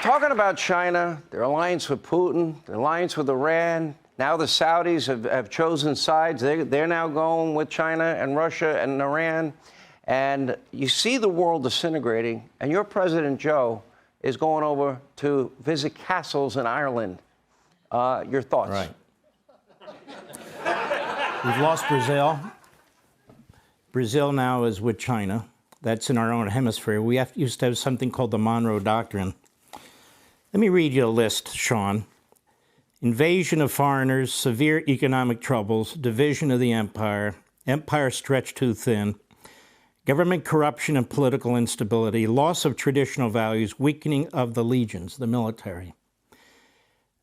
talking about China, their alliance with Putin, their alliance with Iran. Now the Saudis have chosen sides. They're now going with China and Russia and Iran. And you see the world disintegrating, and your President Joe is going over to visit castles in Ireland. Your thoughts? Right. We've lost Brazil. Brazil now is with China. That's in our own hemisphere. We used to have something called the Monroe Doctrine. Let me read you a list, Sean. Invasion of foreigners, severe economic troubles, division of the empire, empire stretched too thin, government corruption and political instability, loss of traditional values, weakening of the legions, the military.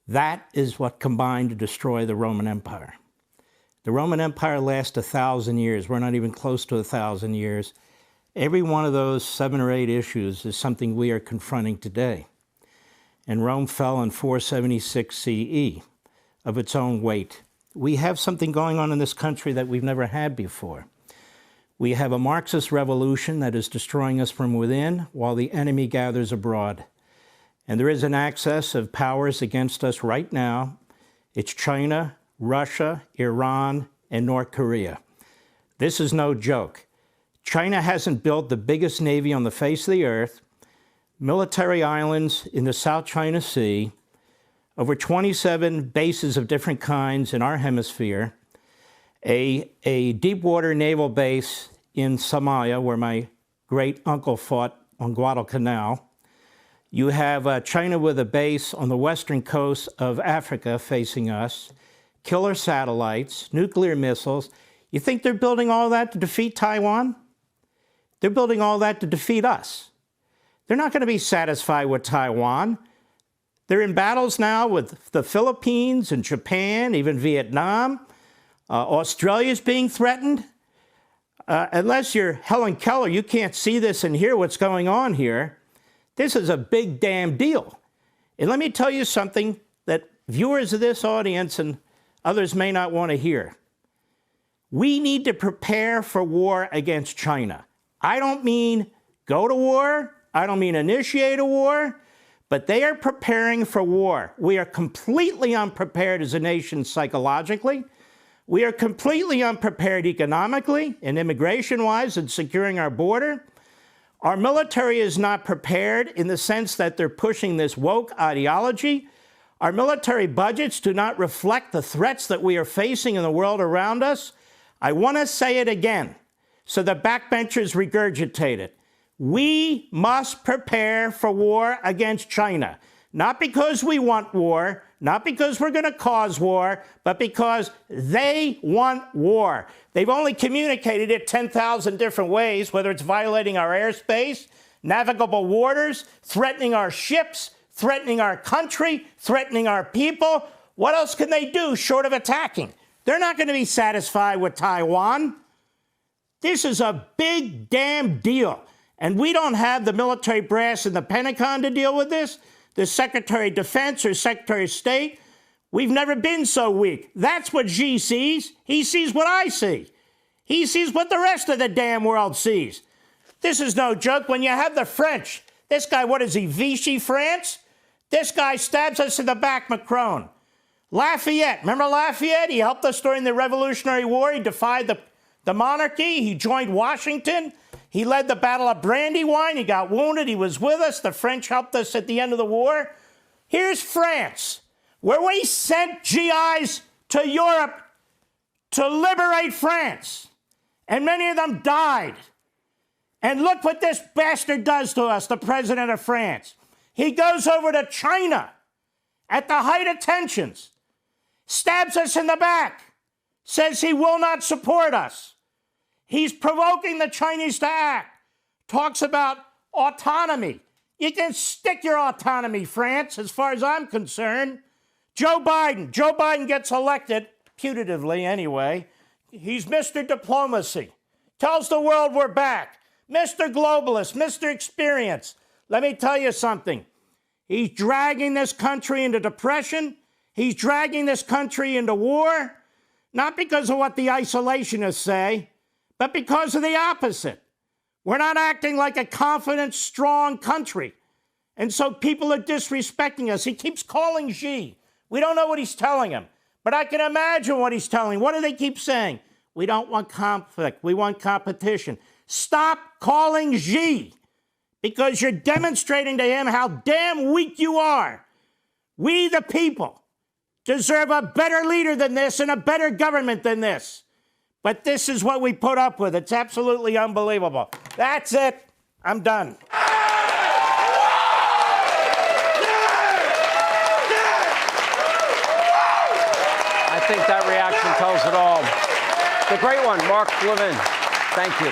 That is what combined to destroy the Roman Empire. The Roman Empire lasted 1,000 years. We're not even close to 1,000 years. Every one of those 7 or 8 issues is something we are confronting today. And Rome fell in 476 CE of its own weight. We have something going on in this country that we've never had before. We have a Marxist revolution that is destroying us from within while the enemy gathers abroad. And there is an axis of powers against us right now. It's China, Russia, Iran, and North Korea. This is no joke. China hasn't built the biggest navy on the face of the earth, military islands in the South China Sea, over 27 bases of different kinds in our hemisphere, a deep water naval base in Somalia, where my great uncle fought on Guadalcanal. You have China with a base on the western coast of Africa facing us, killer satellites, nuclear missiles. You think they're building all that to defeat Taiwan? They're building all that to defeat us. They're not going to be satisfied with Taiwan. They're in battles now with the Philippines and Japan, even Vietnam. Australia's being threatened. Unless you're Helen Keller, you can't see this and hear what's going on here. This is a big damn deal. And let me tell you something that viewers of this audience and others may not want to hear. We need to prepare for war against China. I don't mean go to war. I don't mean initiate a war. But they are preparing for war. We are completely unprepared as a nation psychologically. We are completely unprepared economically and immigration-wise in securing our border. Our military is not prepared in the sense that they're pushing this woke ideology. Our military budgets do not reflect the threats that we are facing in the world around us. I want to say it again so the backbenchers regurgitate it. We must prepare for war against China, not because we want war, not because we're going to cause war, but because they want war. They've only communicated it 10,000 different ways, whether it's violating our airspace, navigable waters, threatening our ships, threatening our country, threatening our people. What else can they do short of attacking? They're not going to be satisfied with Taiwan. This is a big damn deal. And we don't have the military brass in the Pentagon to deal with this. The Secretary of Defense or Secretary of State. We've never been so weak. That's what Xi sees. He sees what I see. He sees what the rest of the damn world sees. This is no joke. When you have the French, this guy, what is he, Vichy France? This guy stabs us in the back, Macron. Lafayette, remember Lafayette? He helped us during the Revolutionary War. He defied the monarchy. He joined Washington. He led the Battle of Brandywine. He got wounded. He was with us. The French helped us at the end of the war. Here's France, where we sent GIs to Europe to liberate France. And many of them died. And look what this bastard does to us, the president of France. He goes over to China at the height of tensions, stabs us in the back, says he will not support us. He's provoking the Chinese to act, talks about autonomy. You can stick your autonomy, France, as far as I'm concerned. Joe Biden gets elected, putatively anyway. He's Mr. Diplomacy, tells the world we're back. Mr. Globalist, Mr. Experience. Let me tell you something. He's dragging this country into depression. He's dragging this country into war, not because of what the isolationists say, but because of the opposite. We're not acting like a confident, strong country. And so people are disrespecting us. He keeps calling Xi. We don't know what he's telling him, but I can imagine what he's telling. What do they keep saying? We don't want conflict. We want competition. Stop calling Xi, because you're demonstrating to him how damn weak you are. We, the people, deserve a better leader than this and a better government than this. But this is what we put up with. It's absolutely unbelievable. That's it. I'm done. I think that reaction tells it all. The great one, Mark Levin. Thank you.